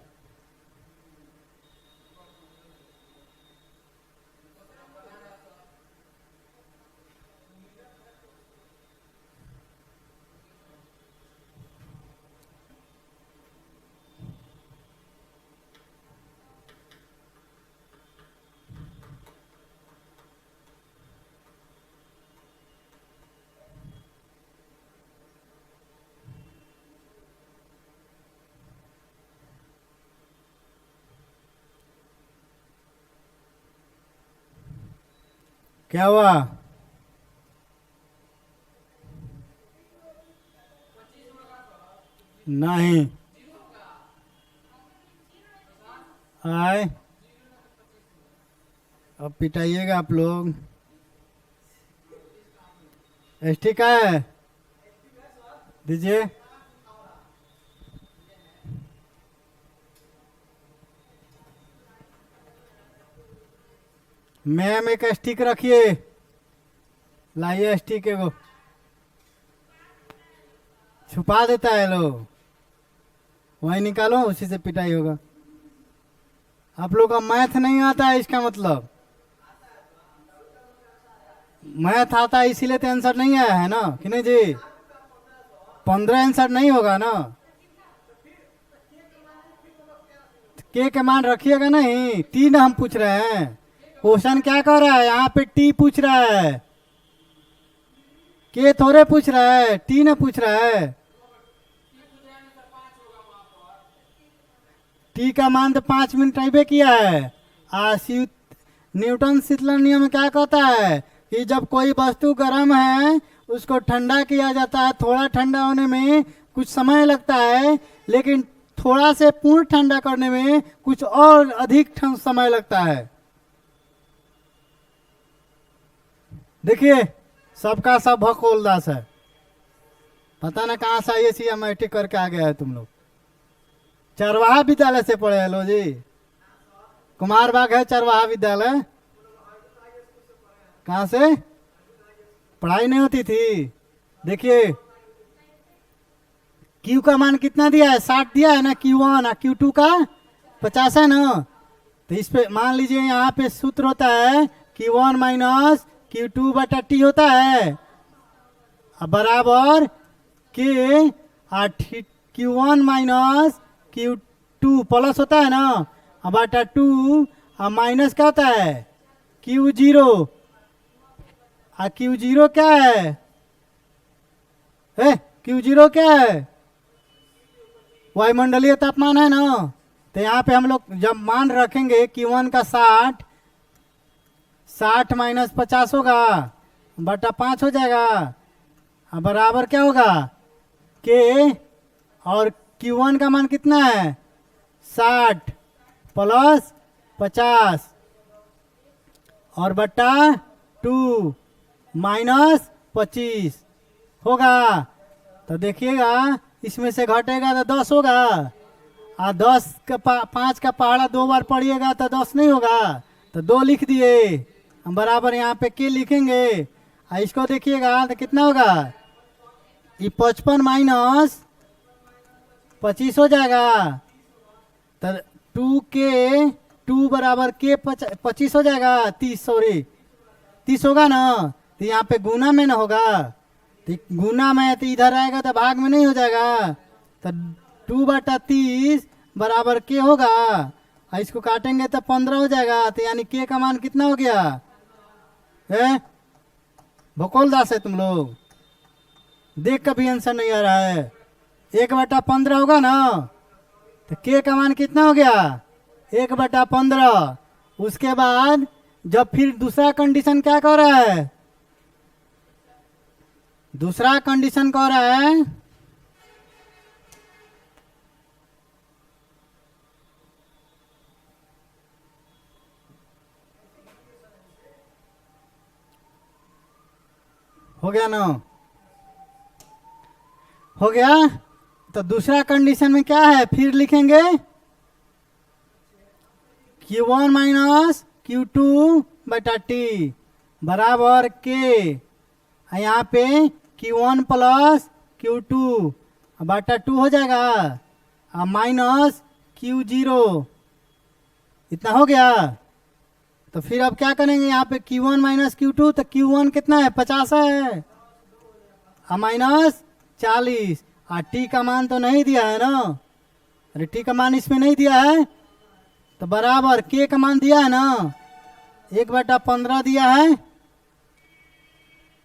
क्या हुआ, नहीं आए, अब पिटाइएगा आप लोग। एसटी का है, दीजिए। मैम एक स्टिक रखिए, लाइए स्टिक को, छुपा देता है लोग, वहीं निकालो, उसी से पिटाई होगा। आप लोग का मैथ नहीं आता है, इसका मतलब मैथ आता है, इसीलिए तो आंसर नहीं आया है ना, कि नहीं जी। 15 आंसर नहीं होगा ना। के का मान रखिएगा नहीं, टी ना हम पूछ रहे हैं। क्वेश्चन क्या कर रहा है, यहाँ पे टी पूछ रहा है, के थोड़े पूछ रहा है, टी ना पूछ रहा है। टी का मान तो 5 मिनट अबे किया है। न्यूटन शीतलन नियम क्या कहता है कि जब कोई वस्तु गर्म है उसको ठंडा किया जाता है, थोड़ा ठंडा होने में कुछ समय लगता है, लेकिन थोड़ा से पूर्ण ठंडा करने में कुछ और अधिक समय लगता है। देखिए, सबका सब भकोलदास है। पता ना कहाँ से IAC या मैट्रिक करके आ गया है तुम लोग। चरवाहा विद्यालय से पढ़े हेलो जी, कुमार बाग है चरवाहा विद्यालय। कहाँ से पढ़ाई नहीं होती थी? देखिए Q का मान कितना दिया है, 60 दिया है ना Q1, और Q2 का 50 है ना। तो इस पे मान लीजिए यहाँ पे सूत्र होता है Q1 माइनस Q2 बटा T होता है, अब बराबर के Q1 माइनस Q2 प्लस होता है ना, अब बटा 2 और माइनस क्या होता है Q0, और Q0 क्या है, Q0 क्या है, वायुमंडलीय तापमान है ना। तो यहाँ पे हम लोग जब मान रखेंगे Q1 का 60 माइनस 50 होगा बटा 5 हो जाएगा, अब बराबर क्या होगा के, और Q1 का मान कितना है 60 प्लस 50 और बटा 2 माइनस 25 होगा। तो देखिएगा इसमें से घटेगा तो 10 होगा, और 10 का 5 का पहाड़ा 2 बार पढ़िएगा तो 10 नहीं होगा, तो 2 लिख दिए। हम बराबर यहाँ पे के लिखेंगे, और इसको देखिएगा तो कितना होगा, ये 55 माइनस 25 हो जाएगा। तो 2 बराबर के 25 हो जाएगा, 30 होगा ना। तो यहाँ पे गुना में ना होगा, तो गुना में तो इधर आएगा तो भाग में नहीं हो जाएगा। तो 2 बटा 30 बराबर के होगा, और इसको काटेंगे तो 15 हो जाएगा। तो यानी के का मान कितना हो गया है, भूगोल दास है तुम लोग, देख कभी आंसर नहीं आ रहा है। 1 बटा 15 होगा ना, तो के का मान कितना हो गया 1 बटा 15। उसके बाद जब फिर दूसरा कंडीशन क्या कह रहा है, दूसरा कंडीशन कह रहा है हो गया ना, हो गया। तो दूसरा कंडीशन में क्या है, फिर लिखेंगे Q1 माइनस Q2 बटा T बराबर के, यहाँ पे Q1 प्लस Q2 बटा 2 हो जाएगा, और माइनस Q0, इतना हो गया। तो फिर अब क्या करेंगे, यहाँ पे Q1 माइनस Q2, तो Q1 कितना है 50 है, और माइनस 40, और T का मान तो नहीं दिया है ना, अरे T का मान इसमें नहीं दिया है, तो बराबर के का मान दिया है ना 1 बटा 15 दिया है,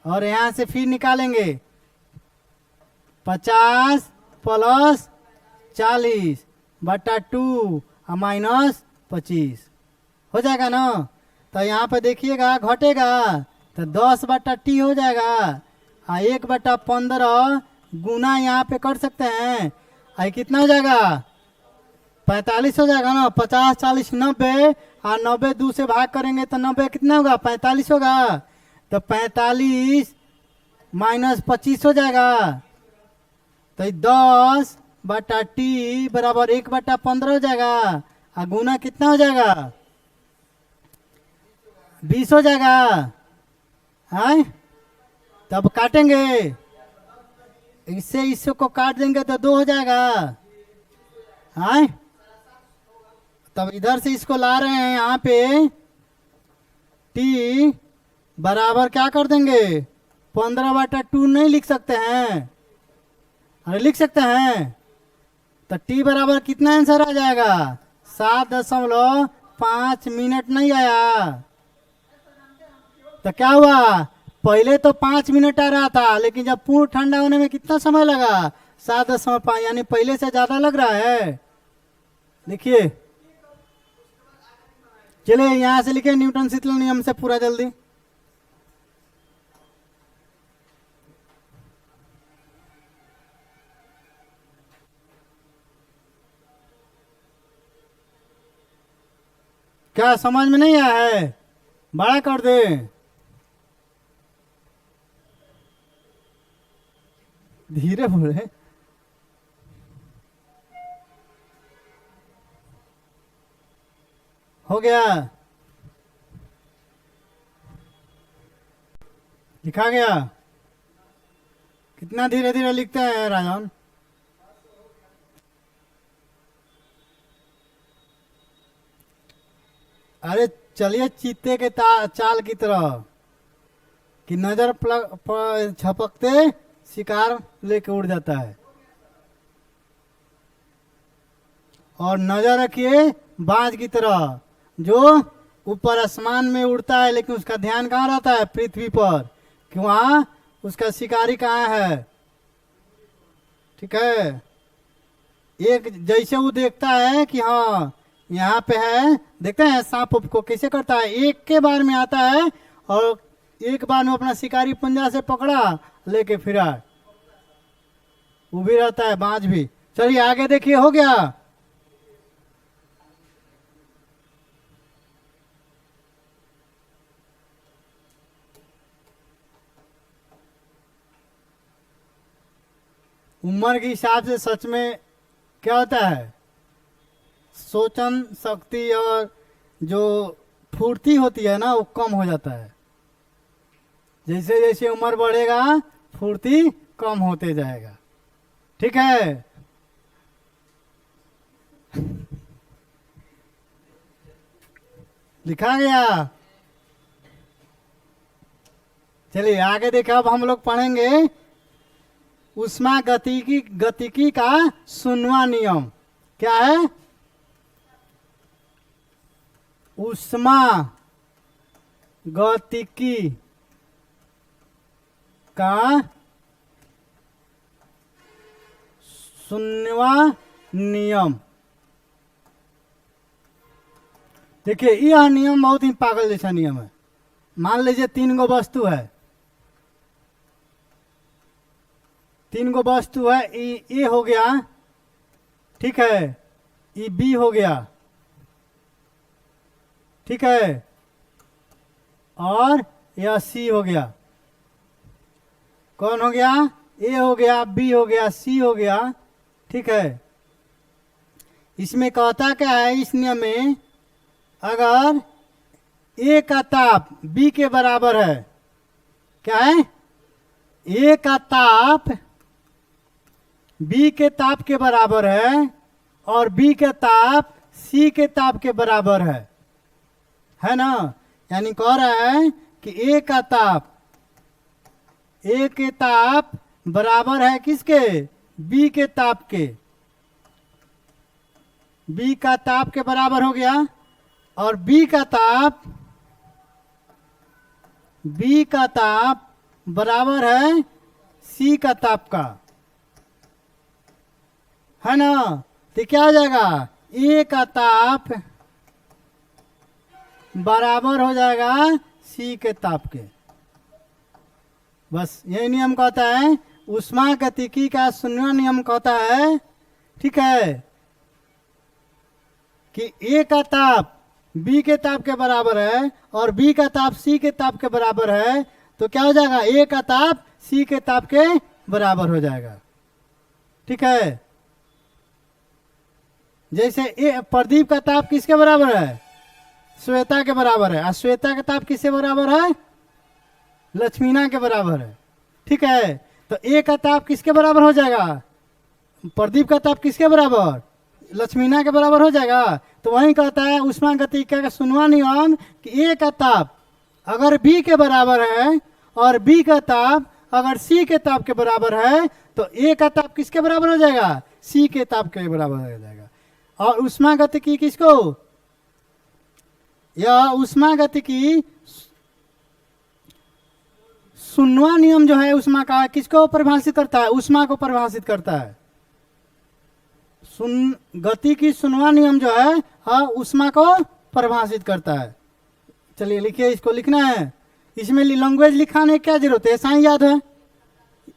और यहाँ से फिर निकालेंगे 50 प्लस 40 बटा 2 और माइनस 25 हो जाएगा ना। तो यहाँ पे देखिएगा घटेगा तो 10 बटा T हो जाएगा, और 1 बटा 15 गुना यहाँ पे कर सकते हैं, और कितना हो जाएगा 45 हो जाएगा ना। 50 40 90, और 90 2 से भाग करेंगे तो 90 कितना होगा 45 होगा, तो 45 माइनस 25 हो जाएगा। तो 10 बटा T बराबर 1 बटा 15 हो जाएगा, और गुना कितना हो जाएगा 20 हो जाएगा। हाँ तब काटेंगे, इससे इससे को काट देंगे तो 2 हो जाएगा। हाँ तब इधर से इसको ला रहे हैं, यहाँ पे T बराबर क्या कर देंगे 15 बटा 2 नहीं लिख सकते हैं, अरे लिख सकते हैं। तो T बराबर कितना आंसर आ जाएगा 7.5 मिनट नहीं आया। तो क्या हुआ, पहले तो 5 मिनट आ रहा था, लेकिन जब पूर्ण ठंडा होने में कितना समय लगा 7.5, यानी पहले से ज्यादा लग रहा है। देखिए चलिए यहां से लिखे न्यूटन शीतल नियम से पूरा जल्दी। क्या समझ में नहीं आया है, बड़ा कर दे। धीरे बोले। हो गया, लिखा गया। कितना धीरे धीरे लिखते हैं राजन? अरे चलिए चीते के चाल की तरह कि नजर झपकते शिकार लेके उड़ जाता है। और नजर रखिए बाज की तरह जो ऊपर आसमान में उड़ता है, लेकिन उसका ध्यान कहाँ रहता है? पृथ्वी पर, कि वहां उसका शिकारी कहाँ है। ठीक है, एक जैसे वो देखता है कि हाँ यहाँ पे है, देखते हैं सांप को कैसे करता है, एक के बार में आता है और एक बार में अपना शिकारी पंजा से पकड़ा लेके फिरा, वो भी रहता है बाज भी। चलिए आगे देखिए, हो गया। उम्र के हिसाब से सच में क्या होता है? सोचन शक्ति और जो फुर्ती होती है ना, वो कम हो जाता है। जैसे जैसे उम्र बढ़ेगा फुर्ती कम होते जाएगा। ठीक है, लिखा गया। चलिए आगे देखिए, अब हम लोग पढ़ेंगे उष्मा गतिकी का 7वां नियम। क्या है? उष्मा गतिकी का 7वां नियम। देखिए यह नियम बहुत ही पागल जैसा नियम है। मान लीजिए 3 गो वस्तु है, 3 गो वस्तु है, ए हो गया, ठीक है, ई बी हो गया, ठीक है, और यह सी हो गया। कौन हो गया? ए हो गया, बी हो गया, सी हो गया। ठीक है, इसमें कहता क्या है इस नियम में? अगर ए का ताप बी के बराबर है, क्या है? ए का ताप बी के ताप के बराबर है और बी का ताप सी के ताप के बराबर है ना? यानी कह रहा है कि ए का ताप, ए के ताप बराबर है किसके? बी के ताप के। बी का ताप के बराबर हो गया, और बी का ताप बराबर है सी का ताप का, है ना? तो क्या हो जाएगा? ए का ताप बराबर हो जाएगा सी के ताप के। बस यही नियम कहता है। उष्मा गतिकी का 7वां नियम कहता है, ठीक है, कि ए का ताप बी के ताप के बराबर है और बी का ताप सी के ताप के बराबर है, तो क्या हो जाएगा? ए का ताप सी के ताप के बराबर हो जाएगा। ठीक है, जैसे प्रदीप का ताप किसके बराबर है? श्वेता के बराबर है। और श्वेता का ताप किसके बराबर है? लक्ष्मीना के बराबर है। ठीक है, तो ए का ताप किसके बराबर हो जाएगा? प्रदीप का ताप किसके बराबर? लक्ष्मीना के बराबर हो जाएगा। तो वही कहता है उष्मा गतिकी का 7वां नियम कि ए का ताप अगर बी के बराबर है और बी का ताप अगर सी के ताप के बराबर है, तो ए का ताप किसके बराबर हो जाएगा? सी के ताप के बराबर हो जाएगा। और उष्मा गतिकी किसको? यह उष्मा गतिकी 7वां नियम जो है उष्मा का किसको परिभाषित करता है? उष्मा को परिभाषित करता है। गति की 7वां नियम जो है हाँ उष्मा को परिभाषित करता है। चलिए लिखिए, इसको लिखना है। इसमें लैंग्वेज लिखाने की क्या जरूरत है? ऐसा ही याद है,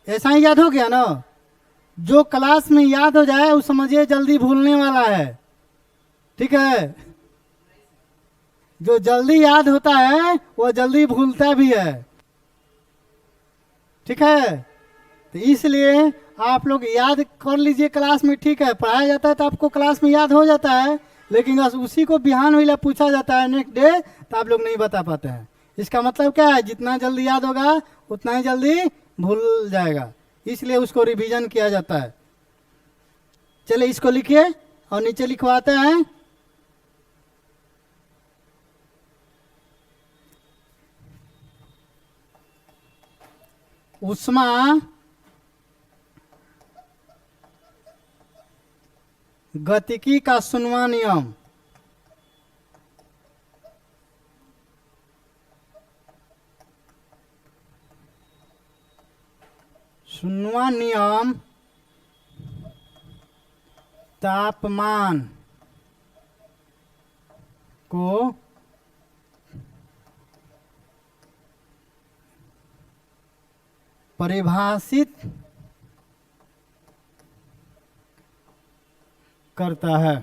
ऐसा ही याद हो गया ना? जो क्लास में याद हो जाए वो समझिए जल्दी भूलने वाला है। ठीक है, जो जल्दी याद होता है वो जल्दी भूलता भी है। ठीक है, तो इसलिए आप लोग याद कर लीजिए क्लास में, ठीक है, पढ़ाया जाता है तो आपको क्लास में याद हो जाता है, लेकिन बस उसी को बिहान हुई पूछा जाता है नेक्स्ट डे तो आप लोग नहीं बता पाते हैं। इसका मतलब क्या है, जितना जल्दी याद होगा उतना ही जल्दी भूल जाएगा, इसलिए उसको रिवीजन किया जाता है। चलिए इसको लिखिए और नीचे लिखवाते हैं। ऊष्मा गतिकी का शून्यवां नियम। शून्यवां नियम तापमान को परिभाषित करता है।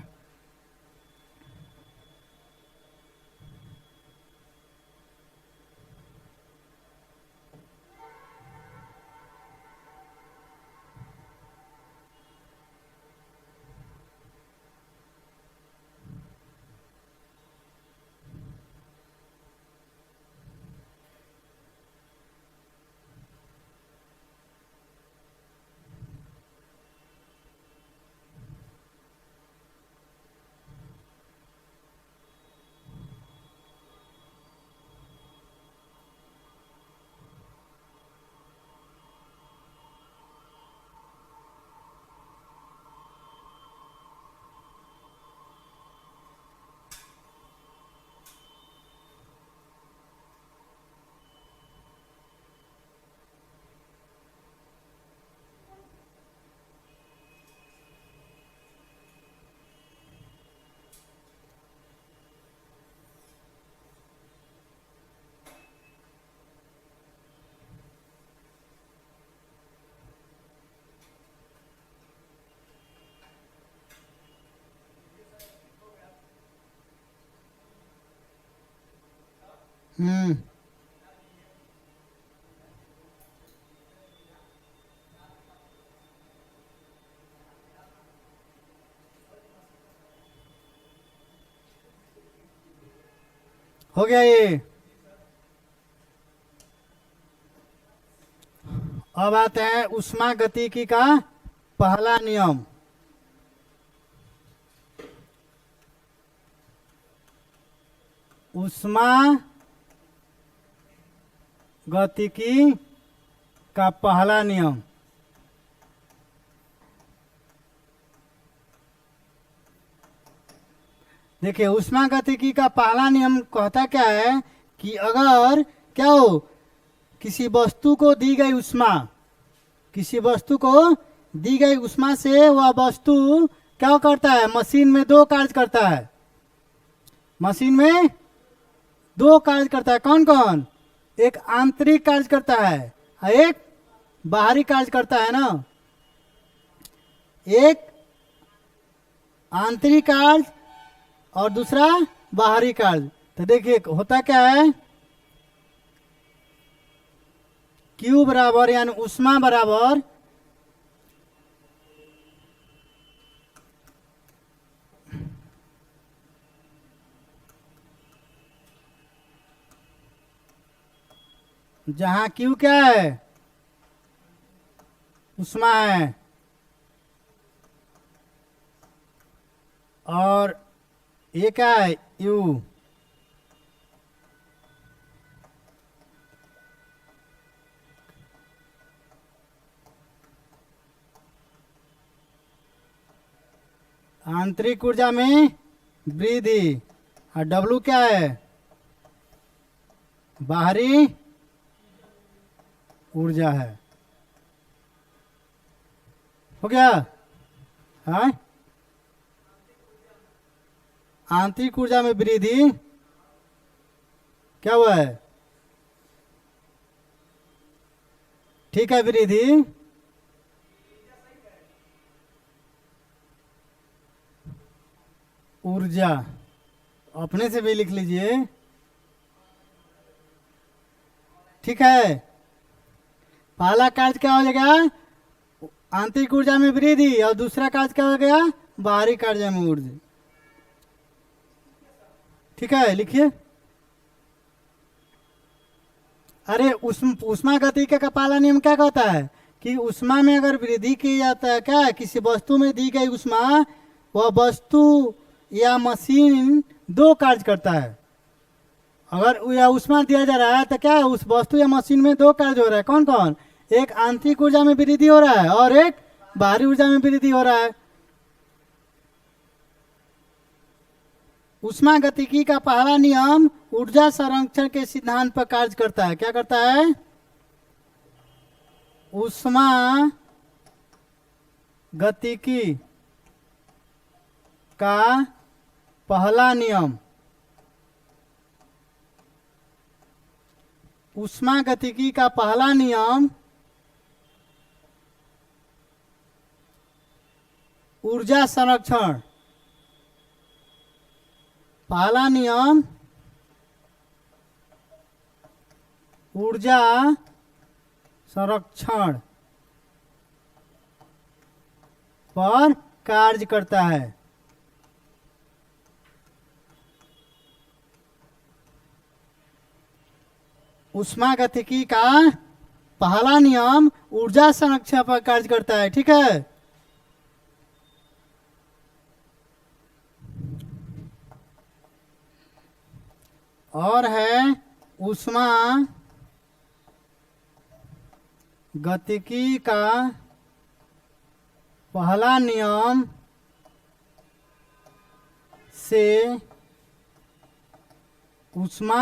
हम्म, हो गया ये। अब आते हैं ऊष्मा गतिकी का पहला नियम। ऊष्मा गतिकी का पहला नियम। देखिए ऊष्मा गतिकी का पहला नियम कहता क्या है कि अगर क्या हो, किसी वस्तु को दी गई ऊष्मा, किसी वस्तु को दी गई ऊष्मा से वह वस्तु क्या करता है, मशीन में दो कार्य करता है। मशीन में दो कार्य करता है, कौन कौन? एक आंतरिक कार्य करता है और एक बाहरी कार्य करता है ना। एक आंतरिक कार्य और दूसरा बाहरी कार्य। तो देखिए होता क्या है, Q बराबर यानी ऊष्मा बराबर जहां Q क्या है, ऊष्मा है, और ये क्या है, U। आंतरिक ऊर्जा में वृद्धि और W क्या है, बाहरी ऊर्जा है। हो गया? हाँ, आंतरिक ऊर्जा में वृद्धि क्या हुआ है, ठीक है, वृद्धि ऊर्जा अपने से भी लिख लीजिए, ठीक है। पहला कार्य क्या हो जाएगा, आंतरिक ऊर्जा में वृद्धि, और दूसरा कार्य क्या हो गया, बाहरी कार्य में वृद्धि। ठीक है, लिखिए। अरे उष्मा गतिकी का पहला नियम क्या कहता है कि उष्मा में अगर वृद्धि की जाता है, क्या किसी वस्तु में दी गई उष्मा, वह वस्तु या मशीन दो कार्य करता है। अगर यह उष्मा दिया जा रहा है तो क्या है, उस वस्तु या मशीन में दो कार्य हो रहा है। कौन कौन, एक आंतरिक ऊर्जा में वृद्धि हो रहा है और एक बाहरी ऊर्जा में वृद्धि हो रहा है। उष्मा गतिकी का पहला नियम ऊर्जा संरक्षण के सिद्धांत पर कार्य करता है। क्या करता है, उष्मा गतिकी का पहला नियम, उष्मा गतिकी का पहला नियम ऊर्जा संरक्षण, पहला नियम ऊर्जा संरक्षण पर कार्य करता है। उष्मा गतिकी का पहला नियम ऊर्जा संरक्षण पर कार्य करता है। ठीक है, और है उष्मा गतिकी का पहला नियम से उष्मा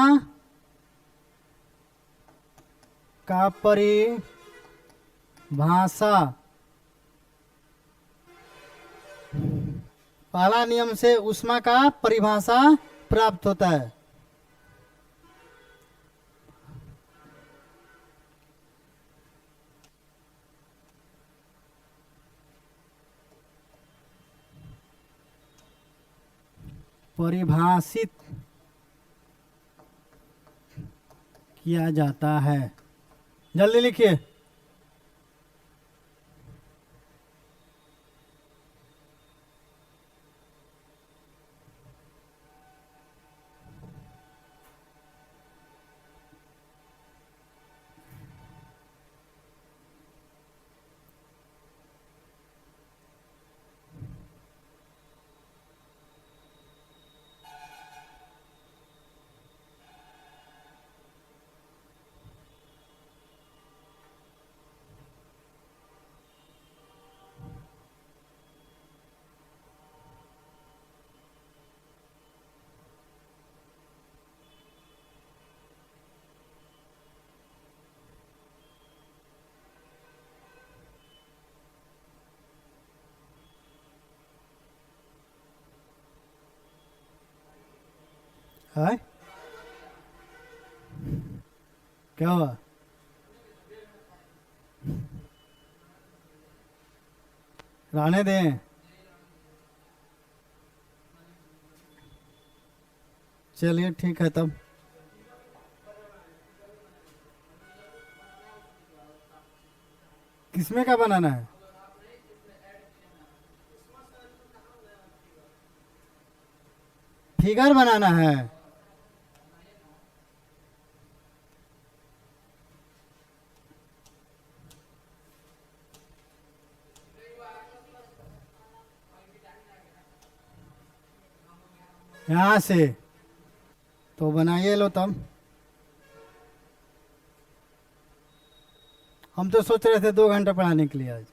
का परिभाषा, पहला नियम से उष्मा का परिभाषा प्राप्त होता है। परिभाषित किया जाता है। जल्दी लिखिए। है क्या हुआ, रहने दें। चलिए ठीक है तब। किसमें का बनाना है, फिगर बनाना है। यहाँ से तो बनाइए लो तब। हम तो सोच रहे थे 2 घंटा पढ़ाने के लिए आज।